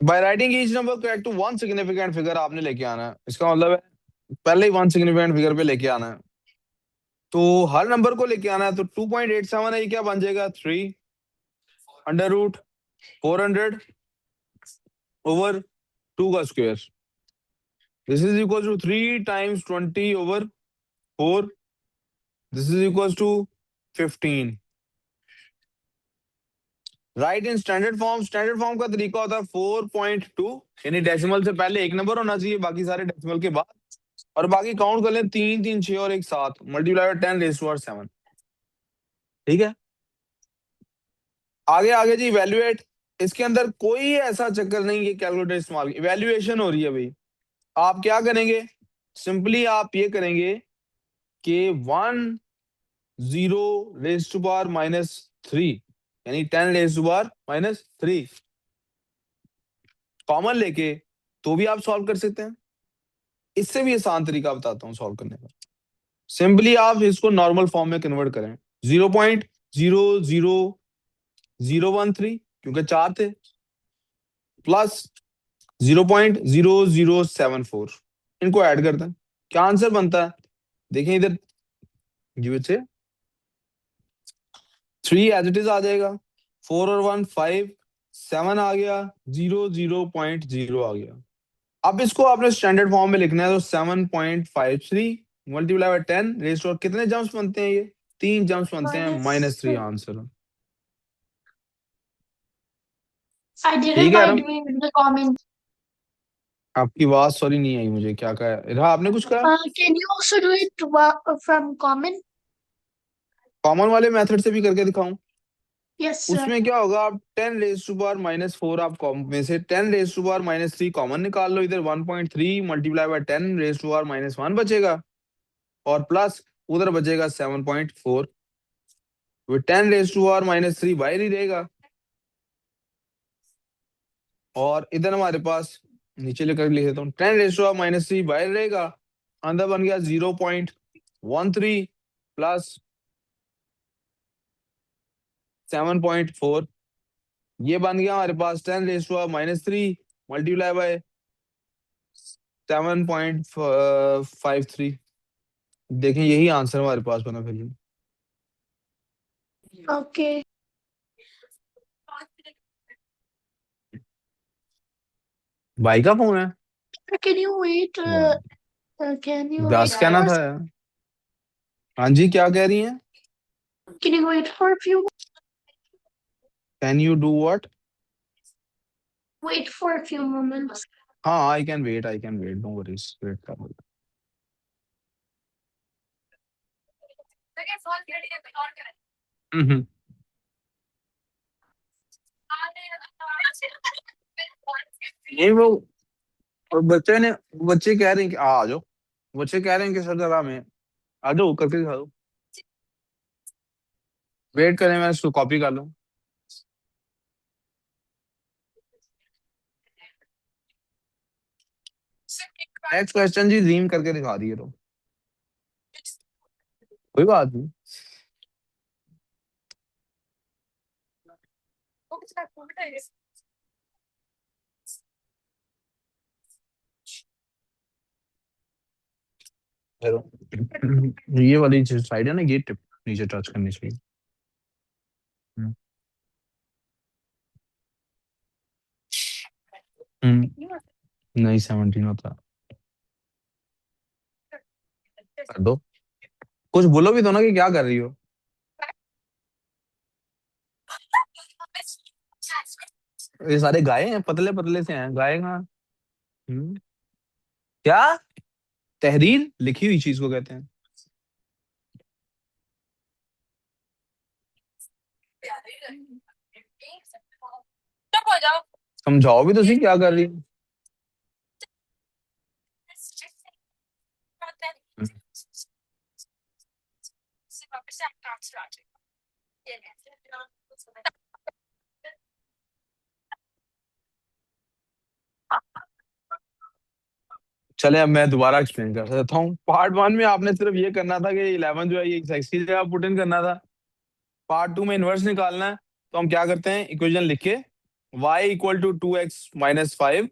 Bye writing each number correct to one significant figure आपने लेके आना है, इसका मतलब है पहले ही वन सिग्निफिकेंट फिगर पे लेके आना है। तो हर नंबर को लेके आना है, तो 2.87 है, ये क्या बन जाएगा 3 √400/2 का square. This is equal to 3 × 20/4। This is equal to 15। Write in standard form. Standard form का तरीका होता है 4.2, यानी डेसिमल से पहले एक नंबर होना चाहिए, बाकी सारे डेसिमल के बाद, और बाकी काउंट कर लें 3 3 6 और एक 7, मल्टीप्लाई 10⁻⁷। ठीक है, आगे आगे जी इवेल्युएट। इसके अंदर कोई ऐसा चक्कर नहीं कि कैलकुलेटर इस्तेमाल, इवेल्युएशन हो रही है भाई। आप क्या करेंगे, सिंपली आप ये करेंगे कि 10⁻³ यानी 10⁻³ कॉमन लेके तो भी आप सॉल्व कर सकते हैं। इससे भी आसान तरीका बताता हूँ सॉल्व करने का। सिंपली आप इसको नॉर्मल फॉर्म में कन्वर्ट करें। 0.00013, क्योंकि 4 थे, प्लस 0.0074, इनको ऐड कर दें, क्या आंसर बनता है देखें इधर, ये बच्चे 3 एज इट इज आ जाएगा, 4 और 1 5, 7 आ गया, 0.0 आ गया। अब इसको आपने स्टैंडर्ड फॉर्म में लिखना है, तो 7.53 मल्टीप्लाई बाय 10 रेज़ टू, कितने जम्प्स बनते हैं ये, 3 जम्प्स बनते हैं, -3 आंसर। I did it ठीक है by rum, doing the comment. आपकी आवाज सॉरी नहीं आई मुझे, क्या कहा रहा आपने, कुछ कहा? Can you also do it from comment? Common वाले मेथड से भी करके दिखाऊं? Yes, sir. उसमें क्या होगा, आप 10⁻⁻4, आप में से 10⁻³ कॉमन निकाल लो, इधर 1.3 मल्टीप्लाई बाय 10⁻⁻1 बचेगा, और प्लस उधर बचेगा 7.4, 10⁻³ बाहर ही रहेगा, और इधर हमारे पास नीचे लेकर लिख देता हूँ, 10⁻³ बाहर रहेगा, अंदर बन गया 0.13 प्लस 7.4, ये बन गया हमारे पास 10⁻³ मल्टीप्लाई बाय 7.53। देखें यही आंसर हमारे पास बना फिर। Okay. भाई का फोन है, Can you wait? Can you wait बस कहना for? था यार। हाँ जी, क्या कह रही हैं? Can you wait for a few? Can you do what? Wait for a few moments. हाँ, I can wait, no worries, wait कर लो। हम्म। नहीं वो बच्चे कह रहे हैं कि आ जाओ, बच्चे कह रहे हैं कि सर जरा में आ जाओ करके दिखा दो, वेट करें, मैं इसको कॉपी कर लूँ। नेक्स्ट क्वेश्चन जी, रीम करके दिखा दिए तो कोई बात नहीं। ये वाली साइड है ना, ये टिप नीचे टच करनी चाहिए। हम्म। नहीं 17 होता, कर दो, कुछ बोलो भी तो ना कि क्या कर रही हो। ये सारे गाय हैं, पतले पतले से हैं, गाय कहाँ? हम्म, क्या? तहरीर लिखी हुई चीज को कहते हैं। समझाओ भी तो सही, क्या कर रही है? चले अब मैं दोबारा एक्सप्लेन कर देता हूँ। पार्ट 1 में आपने सिर्फ ये करना था कि 11 जो है ये एक्स की जगह पुट इन करना था। पार्ट 2 में इनवर्स निकालना है, तो हम क्या करते हैं, इक्वेशन लिख के y equal to 2x minus 5,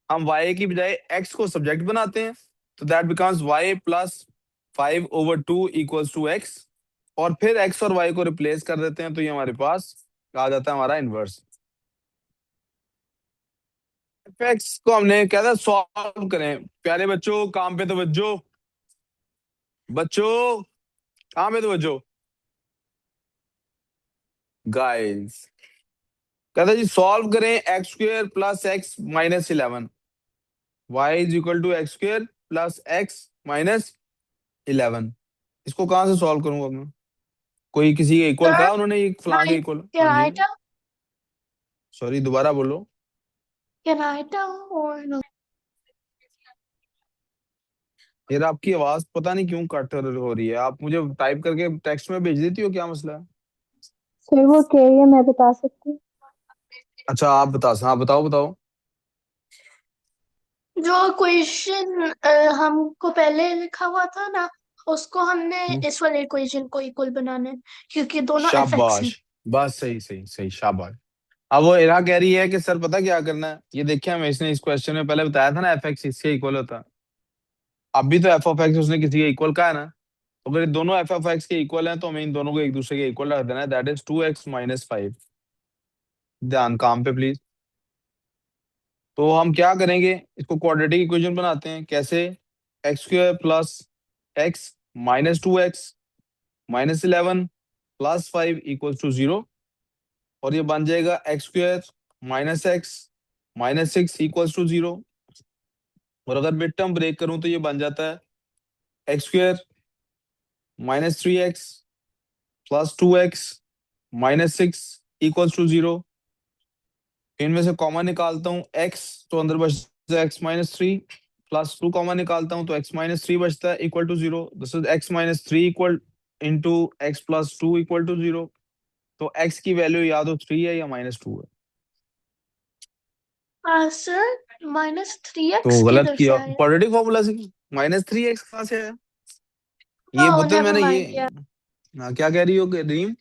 हम y की बजाय x को सब्जेक्ट बनाते हैं, तो that becomes y plus 5/2 equals to x, और फिर x और y को रिप्लेस कर देते हैं, तो ये हमारे पास आ जाता है हमारा इनवर्स। x को हमने क्या था सॉल्व करें। प्यारे बच्चों काम पे तवज्जो, बच्चों काम पे तवज्जो गाइस। कहता जी सॉल्व करें x square plus x minus 11, y is equal to x square plus x minus 11। इसको कहाँ से सॉल्व करूंगा मैं? कोई किसी के इक्वल Sir, कहा उन्होंने, ये फलां के इक्वल? can हाँ जी, I tell? सॉरी दोबारा बोलो। Can I tell or no? यार आपकी आवाज पता नहीं क्यों कट हो रही है, आप मुझे टाइप करके टेक्स्ट में भेज देती हो, क्या मसला है? सर वो क्या है मैं बता सकती हूँ। अच्छा आप बता, हाँ बताओ बताओ। जो क्वेश्चन हमको पहले लिखा हुआ था ना, उसको हमने हम्म, इस वाले इक्वेशन को इक्वल बनाना है, क्योंकि दोनों fx शाबाश, हैं। बस सही सही सही, शाबाश। अब वो इरा कह रही है कि सर पता क्या करना है, ये देखिए हमें इसने इस क्वेश्चन में पहले बताया था ना एफ एक्स इसके इक्वल होता है। अब भी तो एफ ऑफ एक्स उसने किसी के इक्वल का है ना, तो अगर ये दोनों एफ ऑफ एक्स के इक्वल हैं तो हमें इन दोनों को एक दूसरे के इक्वल रख देना है, दैट इज 2x माइनस 5। ध्यान काम पे प्लीज। तो हम क्या करेंगे, इसको क्वाड्रेटिक इक्वेशन बनाते हैं। कैसे? X square plus x minus 2x minus 11 plus 5 equal to 0, और ये बन जाएगा x square minus x minus 6 equals to 0। और अगर मिड टर्म ब्रेक करूं तो ये बन जाता है x square minus 3x plus 2x minus 6 equals to 0। इनमें से कॉमन निकालता हूँ x, तो अंदर बचता है x माइनस 3, प्लस 2 कॉमन निकालता हूँ तो x माइनस 3 बचता है equal to 0। This is x minus 3 equal into x plus 2 equal to 0। तो x की वैल्यू या तो 3 है या माइनस 2 है। सर -3x तो गलत किधर से किया, आया? क्वाड्रेटिक फॉर्मूला से। -3x कहाँ से आया? ये ओह, बोतल नेवर मैंने ये, माइंड यार। हाँ क्या कह रही हो रीम?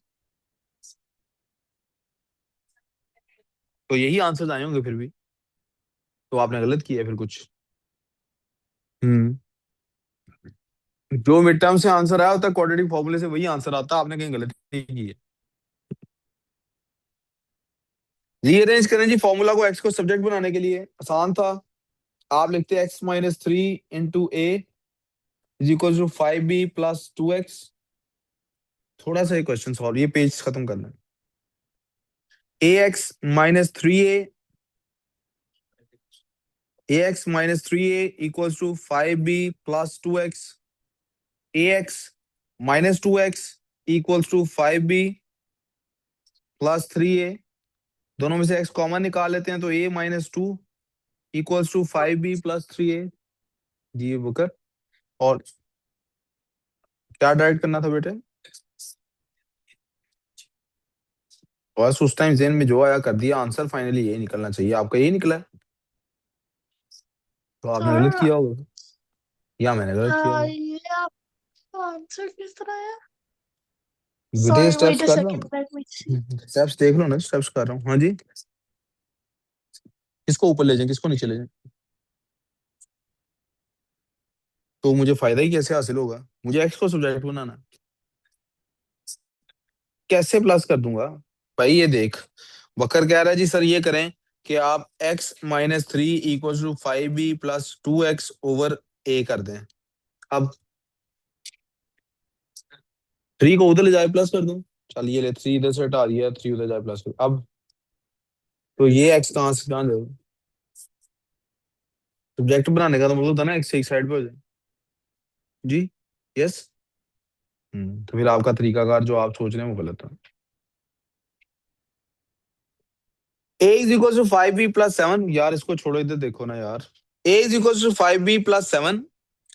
तो यही आंसर आए होंगे फिर भी, तो आपने गलत किया है फिर कुछ। हम्म, जो मिड टर्म से आंसर आया होता है क्वाड्रेटिक फॉर्मूले से वही आंसर आता है, आपने कहीं गलत नहीं की है। रीअरेंज करें जी फॉर्मूला को, एक्स को सब्जेक्ट बनाने के लिए आसान था। आप लिखते हैं x minus 3 into a is equal to 5b plus 2x। थोड़ा सा ये क्वेश्चन सॉल्व, ये पेज खत्म करना है। ax minus 3a equals to 5b plus 2x। ax minus 2x equals to 5b plus 3a। दोनों में से x कॉमन निकाल लेते हैं, तो a minus 2 equals to 5b plus 3a। जी बुकर, और क्या डायरेक्ट करना था बेटे? बस उस टाइम जेन में जो आया कर दिया, आंसर फाइनली यही निकलना चाहिए, आपका यही निकला है। तो आपने गलत सर, किया होगा, या मैंने गलत किया होगा। ये आपका आंसर किस तरह है? बेटे सॉरी, स्टेप्स वेट अ कर रहा सेकंड, हूँ, लेट मी सी। स्टेप्स देख लो ना, स्टेप्स कर रहा हूँ। हाँ जी, किसको ऊपर ले जाएं किसको नीचे ले जाएं, तो मुझे फायदा ही कैसे हासिल होगा? मुझे एक्स को सब्जेक्ट बनाना है। कैसे प्लस कर दूंगा भाई? ये देख, बकर कह रहा है जी सर ये करें कि आप x minus 3 equal to 5b plus 2x over a कर दें। अब 3 को उधर ले जाए प्लस कर दूं, चल ये ले 3 इधर से हटा दिया, 3 उधर जाए प्लस कर। अब तो ये x कहाँ से कहाँ जाएगा? सब्जेक्ट बनाने का तो मतलब था ना x एक साइड पे हो जाए। जी, यस। तो फिर आपका तरीकाकार जो आप सोच रहे हैं वो गलत है। a is equal to 5b plus 7, यार इसको छोड़ो, इधर देखो ना यार। a is equal to 5b plus 7,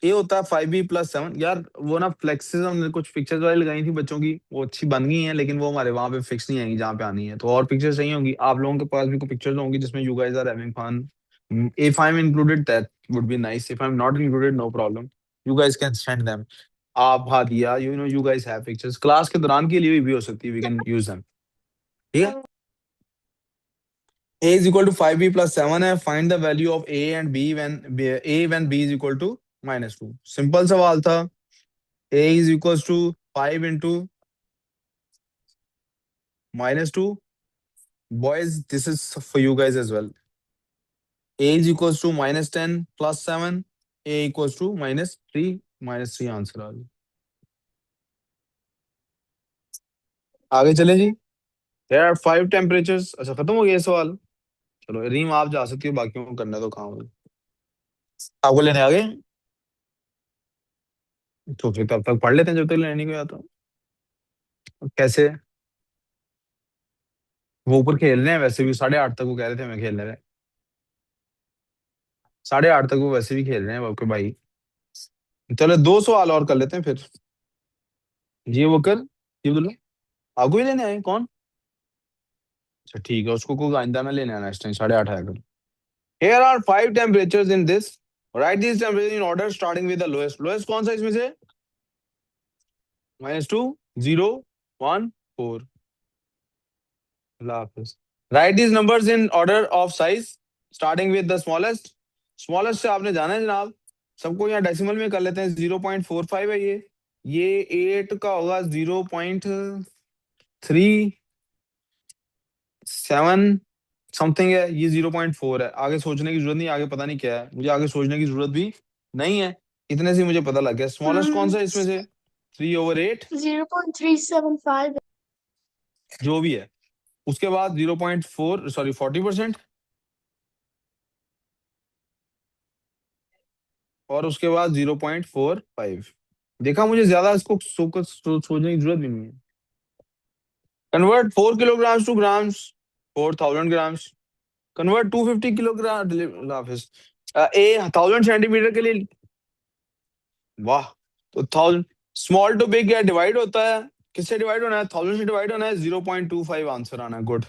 ये होता है 5b प्लस 7। यार वो ना फ्लेक्सेस हमने कुछ पिक्चर्स वाली लगाई थी बच्चों की, वो अच्छी बन गई हैं, लेकिन वो हमारे वहां पे फिक्स नहीं आएंगी जहाँ पे आनी है, तो और पिक्चर्स नहीं होंगी। आप लोगों के पास भी कोई पिक्चर्स होंगी जिसमें you guys are having fun. If I am included that would be nice, if I am not included no problem, you guys can send them. आप हादिया you know you guys have pictures class के दौरान के लिए भी हो सकती है, वी कैन यूज देम। ठीक है। a is equal to 5b plus 7 है, find the value of a and b when b is equal to -2. Simple सवाल था, a is equals to 5 into -2. Boys, this is for you guys as well. A is equals to -10 plus 7, a equals to -3, -3 answer आ गया। आगे चले जी। There are 5 temperatures। अच्छा खत्म हो गया ये सवाल। चलो रीम आप जा सकती हो, बाकियों को करना तो काम है। आपको लेने आ गए? तो फिर तब तक पढ़ लेते हैं जब तक लेने को आता। कैसे? वो ऊपर खेल रहे हैं वैसे भी, 8:30 तक वो कह रहे थे मैं खेलने रहे। 8:30 तक वो वैसे भी खेल रहे हैं आपके भाई। चलो 2 सवाल और कर लेते हैं फिर। जी वो कर, जी बोलो। आपको ही लेने आए कौन? अच्छा ठीक है, उसको कोई आइंदा ना लेने आना इस टाइम, 8:30 आया कर। Here are 5 temperatures in this. Write these temperatures in order starting with the lowest. Lowest कौन सा इसमें से? -2, 0, 1, 4. अल्लाह हाफिज। Write these numbers in order of size starting with the smallest. Smallest से आपने जाना है जनाब। सबको यहाँ डेसिमल में कर लेते हैं। 0.45 है ये 8 का होगा 0.37 समथिंग है, ये 0.4 है। आगे सोचने की जरूरत नहीं, आगे पता नहीं क्या है, मुझे आगे सोचने की जरूरत भी नहीं है। इतने से मुझे पता लग गया। स्मॉलेस्ट कौन सा है इसमें से? 3/8 0.375 जो भी है। उसके बाद 0.4 सॉरी 40%, और उसके बाद 0.45। देखा, मुझे ज्यादा इसको सोचने की जरूरत भी नहीं है। Convert 4 kilograms to grams, 4000 grams. Convert 250 kilogram ए 1000 सेंटीमीटर के लिए। वाह। तो 1000 स्मॉल टू बिग या डिवाइड होता है, किससे डिवाइड होना है? 1000 से डिवाइड होना है, 0.25 आंसर आना है। गुड।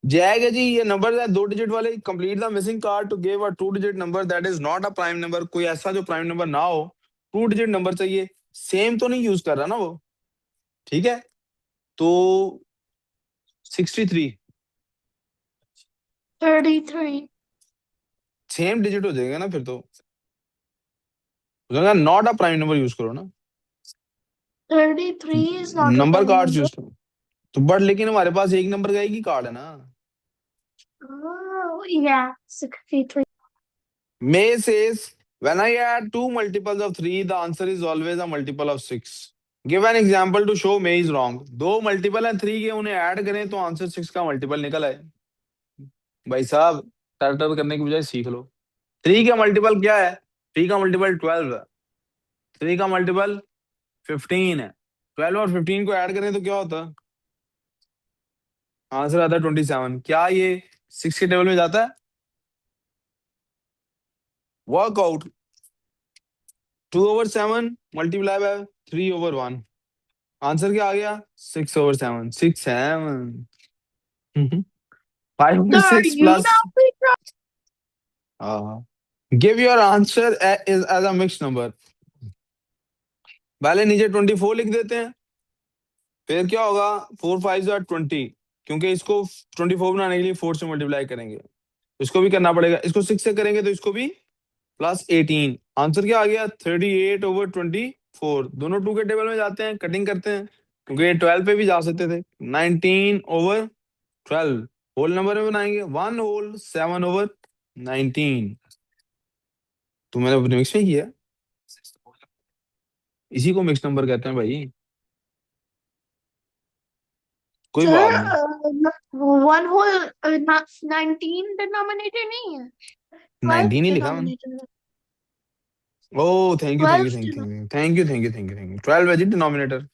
जाएगा जी। ये नंबर है 2 डिजिट वाले। Complete the missing card to give a 2 digit number that is not a prime number. कोई ऐसा जो प्राइम नंबर ना हो, 2 डिजिट नंबर चाहिए। सेम तो नहीं यूज कर रहा ना वो, ठीक है? तो 63 33 सेम डिजिट हो जाएगा ना फिर तो। Not a prime number use करो ना, 33 is not a number prime card number. Use करो। तो बट लेकिन हमारे पास एक नंबर का एक ही कार्ड है ना। Oh, yeah, 63. May says, when I add two multiples of 3, the answer is always a multiple of 6. Give an example to show May is wrong. दो मल्टीपल है 3 के, उन्हें ऐड करें तो आंसर 6 का मल्टीपल निकल आए। भाई साहब, टर करने की बजाय सीख लो। 3 का मल्टीपल क्या है? 3 का मल्टीपल 12 है। 3 का मल्टीपल 15 है। 12 और 15 को ऐड करें तो क्या होता है? आंसर आता है 27। क्या ये 6 के टेबल में जाता है? Workout 2/7 multiply by 3/1। आंसर क्या आ गया? 6/7। 6/7। Are5/6 you plus. not free? Give your answer as a mix number. पहले नीचे 24 लिख देते हैं, फिर क्या होगा? 4 5 20, क्योंकि इसको 24 बनाने के लिए 4 से मल्टीप्लाई करेंगे, इसको भी करना पड़ेगा। इसको 6 से करेंगे तो इसको भी प्लस 18। आंसर क्या आ गया? 38/24। दोनों 2 के टेबल में जाते हैं, कटिंग करते हैं, क्योंकि ये 12 पे भी जा सकते थे। 19/12 होल नंबर में बनाएंगे। 1 होल 7/19। तो मैंने मिक्स में किया, इसी को मिक्स नंबर कहते हैं भाई। कोई Sir, बात नहीं। one whole not 19 denominator नहीं है, 12 19 ही लिखा मैंने। denominator है, oh thank you thank 12 you thank denominator. You thank you thank you thank you thank you 12 है जी denominator.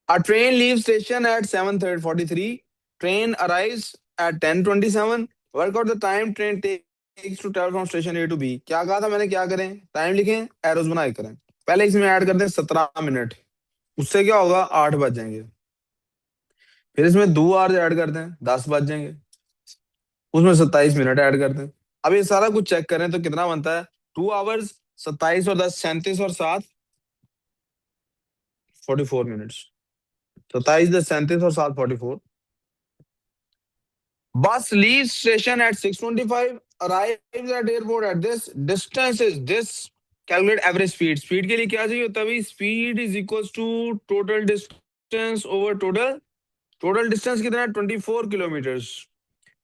A train leaves station at 7:43. Train arrives at 10:27. Work out the time train takes to travel from station A to B. क्या कहा था मैंने? क्या करें? Time लिखें, arrows बनाए करें। पहले इसमें ऐड करते हैं 17 मिनट, उससे क्या होगा? 8 बज जाएंगे। फिर इसमें 2 आवर्स ऐड करते हैं, 10 बज जाएंगे। उसमें 27 मिनट ऐड करते हैं। अब ये सारा कुछ चेक करें तो कितना बनता है? 2 आवर्स 27 और 10 37 और 7 44 मिनट्स। 27 10 37 और 7 44। Bus leaves station at 6:25, arrives at airport at this, distance is this, calculate average speed. Speed के लिए क्या चाहिए होता है भाई? Speed is equals to total distance over total distance कितना है? 24 किलोमीटर्स।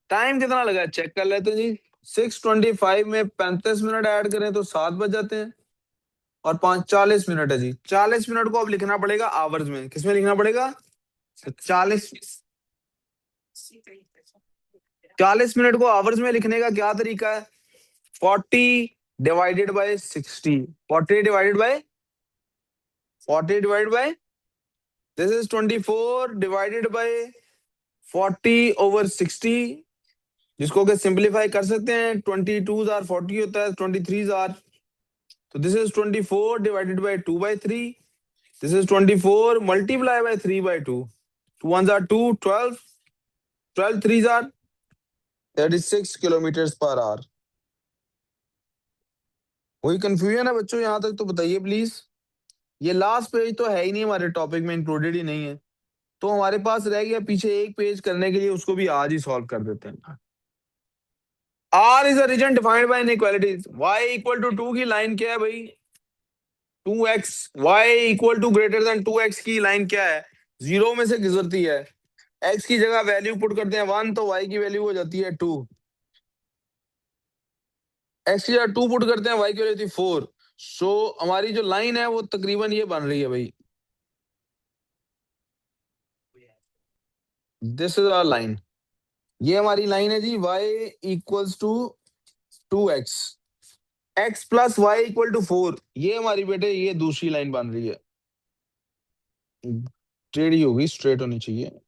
टाइम कितना लगा है चेक कर लेते हैं जी। 6:25 में 35 मिनट ऐड करें तो 7 बज जाते हैं, और 40 मिनट है जी। 40 मिनट को अब लिखना पड़ेगा आवर्स में। किसमें लिखना पड़ेगा? 40 40 मिनट को आवर्स में लिखने का क्या तरीका है? 40 divided by 60, 40 divided by this is 24 divided by 40 over 60, जिसको के सिंपलीफाई कर सकते हैं। 22 आर 40 होता है, 23 आर, तो this is 24 divided by 2/3, this is 24 multiply by 3/2, 2 1s are 2, 12, 12 3s are 36 kilometre per hour. कोई कंफ्यूजन है बच्चों यहां तक तो बताइए प्लीज। ये लास्ट पेज तो है ही नहीं हमारे टॉपिक में, इंक्लूडेड ही नहीं है, तो हमारे पास रह गया पीछे एक पेज करने के लिए, उसको भी आज ही सॉल्व कर देते हैं। R is a region defined by inequalities. Y equal to 2 की लाइन क्या है भाई? 2x। Y equal to greater than 2x की लाइन क्या है? जीरो में से गुजरती है। x की जगह वैल्यू पुट करते हैं 1, तो y की वैल्यू हो जाती है 2। x की जगह 2 पुट करते हैं, y की वैल्यू होती है 4। सो हमारी जो लाइन है वो तकरीबन ये बन रही है भाई, दिस इज आवर लाइन। ये हमारी लाइन है जी, y equals to 2x, x plus y equal to 4। ये हमारी बेटे ये दूसरी लाइन बन रही है, टेढ़ी होगी, स्ट्रेट होनी चाहिए।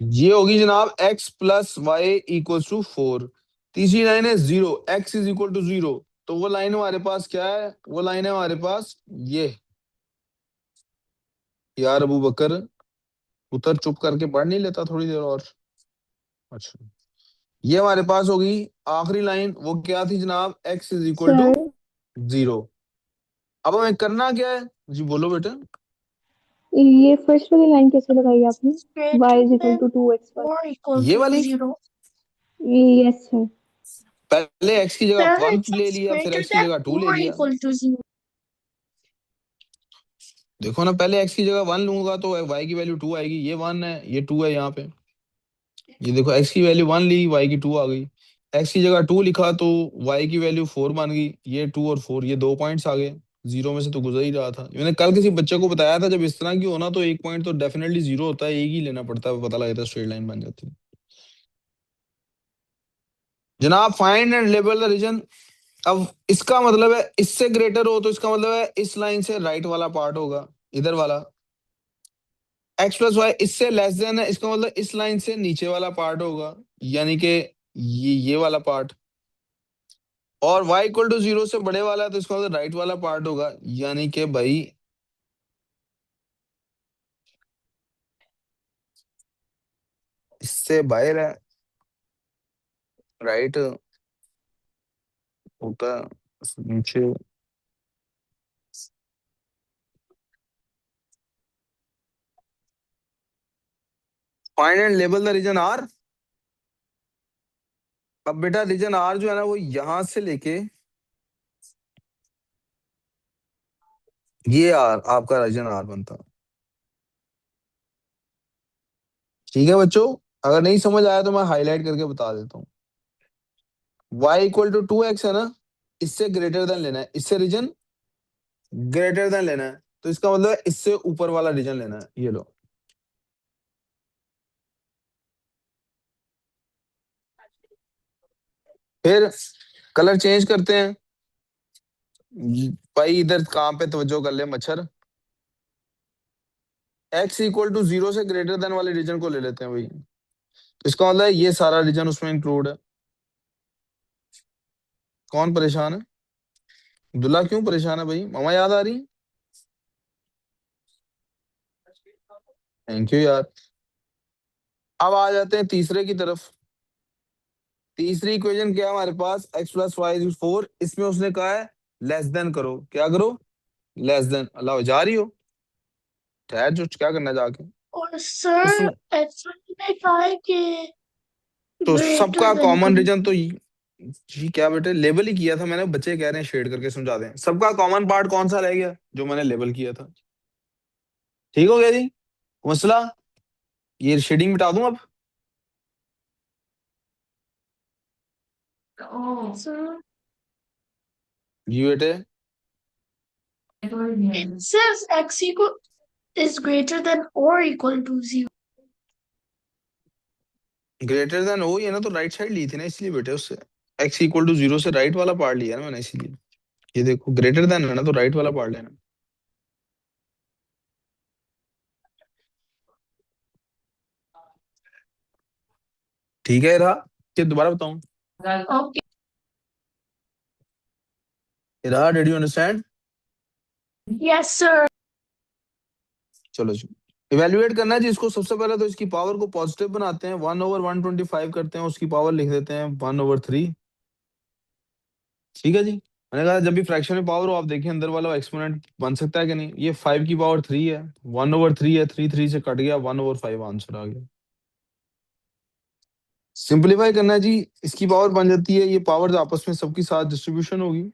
ये होगी जनाब x plus y equal to 4। तीसरी लाइन है 0, x इज इक्वल टू 0, तो वो लाइन हमारे पास क्या है? वो लाइन है हमारे पास ये। यार अबू बकर उतर, चुप करके पढ़ नहीं लेता थोड़ी देर और? अच्छा, ये हमारे पास होगी आखिरी लाइन, वो क्या थी जनाब? x is equal to sir 0। अब हमें करना क्या है जी? बोलो बेटा। ये फर्स्ट वाली लाइन कैसे लगाई आपने? y is equal to 2x पर। 4 इक्वल ये टू वाली 0। Yes sir. पहले x की जगह पहले 1 ले x लिया, फिर greater x की than जगह 2 ले 4 लिया। Equal to 0। देखो ना, पहले x की जगह 1 लूंगा तो y की वैल्यू 2 आएगी। ये 1 है, ये 2 है यहाँ पे। ये देखो x की वैल्यू 1 ली, y की 2 आ गई। x की जगह 2 लिखा तो y की वैल्यू 4 बन गई। ये 2 और 4, ये 2 पॉइंट्स आ गए। जीरो में से तो गुजर ही रहा था। मैंने कल किसी बच्चे को बताया था, जब इस तरह की होना तो एक पॉइंट तो डेफिनेटली जीरो होता है, एक ही लेना पड़ता है, पता लगता है, स्ट्रेट लाइन बन जाती है। जनाब find and label the region. अब इसका मतलब है इससे ग्रेटर हो तो इसका मतलब है इस लाइन से राइट वाला पार्ट होगा, इधर वाला। x प्लस वाई इससे लेस देन है, इसका मतलब इस लाइन से नीचे वाला पार्ट होगा, यानी कि ये वाला पार्ट। और y इक्वल टू 0 से बड़े वाला है तो इसका मतलब राइट वाला पार्ट होगा, यानी कि भाई इससे बाहर है, राइट होता है नीचे। Find and label the region R. अब बेटा रीजन आर जो है ना, वो यहां से लेके ये आर आपका रीजन आर बनता। ठीक है बच्चों, अगर नहीं समझ आया तो मैं हाईलाइट करके बता देता हूँ। y इक्वल टू 2x है ना, इससे ग्रेटर देन लेना है, इससे रीजन ग्रेटर देन लेना है, तो इसका मतलब है इससे ऊपर वाला रीजन लेना है। ये लो, फिर कलर चेंज करते हैं। भाई इधर काम पे तवज्जो कर ले मच्छर। x इक्वल टू 0 से ग्रेटर देन वाले रीजन को ले लेते हैं भाई, तो इसका मतलब है ये सारा रीजन उसमें इंक्लूड है। कौन परेशान है? दुल्ला क्यों परेशान है भाई? मामा याद आ रही? थैंक यू यार। अब आ जाते हैं तीसरे की तरफ। तीसरी इक्वेशन क्या है हमारे पास? x प्लस वाई 4, इसमें उसने कहा है लेस देन करो। क्या करो? Less than. अल्लाह जा रही हो? ठहर जो, क्या करना है जाके। और तो सर सुन, ने कहा है कि तो greater सबका than कॉमन two। रीजन तो जी क्या बेटे, लेबल ही किया था मैंने, बच्चे कह रहे हैं शेड करके समझा दें। सबका कॉमन पार्ट कौन सा रह गया जो मैंने लेबल किया था? ठीक हो गया जी मसला? ये शेडिंग मिटा दूं अब? सर जी बेटे, it says x equal is greater than or equal to 0। Greater than हो ये ना, तो राइट साइड ली थी ना इसलिए बेटे, उससे x इक्वल टू 0 से राइट वाला पार्ट लिया ना मैंने इसीलिए। ये देखो ग्रेटर देन है ना, तो राइट वाला पार्ट लेना। ठीक है रहा, कि दोबारा बताऊं? ओके रहा, did you understand? Yes sir. चलो जी, इवेल्युएट करना है जी इसको। सबसे पहले तो इसकी पावर को पॉजिटिव बनाते हैं, 1/125 करते हैं, उसकी पावर लिख देते हैं 1/3। ठीक है जी, मैंने कहा जब भी फ्रैक्शन में पावर हो, आप देखिए अंदर वाला एक्सपोनेंट बन सकता है कि नहीं। ये 5 की पावर 3 है, 1/3 है, 3 3 से कट गया, 1/5 आंसर आ गया। सिंपलीफाई करना है जी, इसकी पावर बन जाती है, ये पावर आपस में सबकी साथ डिस्ट्रीब्यूशन होगी।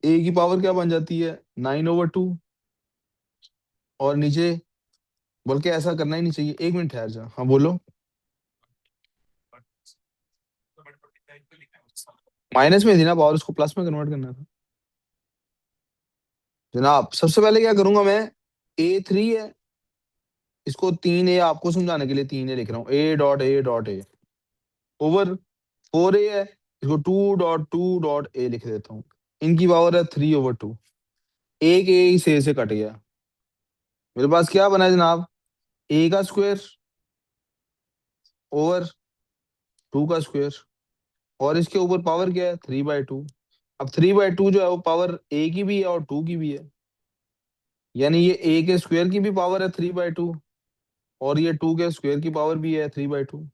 ए की पावर क्या बन जाती है, 9/2। और नीचे, बल्कि ऐसा करना ही नहीं चाहिए, 1 मिनट ठहर जा, हाँ बोलो। माइनस में थी ना पावर, उसको प्लस में कन्वर्ट करना था जनाब। सबसे पहले क्या करूंगा मैं, A3 है, इसको 3A आपको समझाने के लिए 3A लिख रहा हूँ, A.A.A ओवर 4A है, इसको 2.2.A लिख देता हूँ। इनकी पावर है 3/2। एक ए से कट गया, मेरे पास क्या बना है जनाब, ए का स्क्वायर ओवर 2 का स्क्वायर, और इसके ऊपर पावर क्या है, 3/2। अब 3/2 जो है वो पावर ए की भी है और 2 की भी है, यानी ये ए के स्क्वायर की भी पावर है 3/2, और ये 2 के स्क्वायर की पावर भी है 3/2।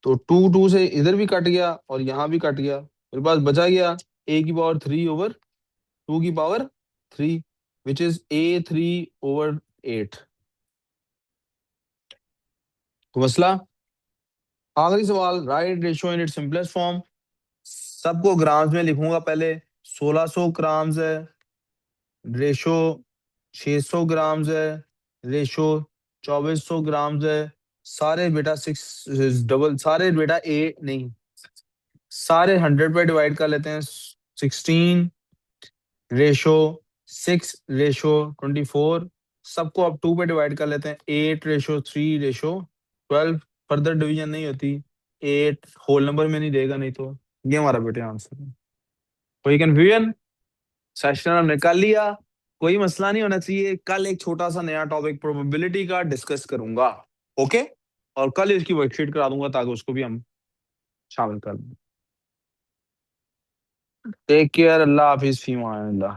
तो 2 से इधर भी कट गया और यहाँ भी कट गया, मेरे पास बचा गया ए की पावर 3/2 की पावर 3, विच इज A3/8। तो मसला, आखिरी सवाल, right ratio in its simplest form. सबको ग्राम्स में लिखूंगा पहले। 1600 ग्राम्स है रेशो, 600 ग्राम्स है रेशो, 2400 ग्राम्स है। सारे बेटा सिक्स डबल, सारे बेटा ए नहीं, सारे 100 पे डिवाइड कर लेते हैं। 16/6/24। सबको अब 2 पे डिवाइड कर लेते हैं। 8/3/12। फर्दर डिवीजन नहीं होती, 8 होल नंबर में नहीं देगा, नहीं तो। ये हमारा बेटे आंसर है। कोई कंफ्यूजन? सेशन हमने कर लिया, कोई मसला नहीं होना चाहिए। कल एक छोटा सा नया टॉपिक प्रोबेबिलिटी का डिस्कस करूंगा, ओके। और कल इसकी वर्कशीट करा दूंगा ताकि उसको भी हम शामिल कर लें। टेक केयर, अल्लाह हाफिज, फीमान अल्लाह।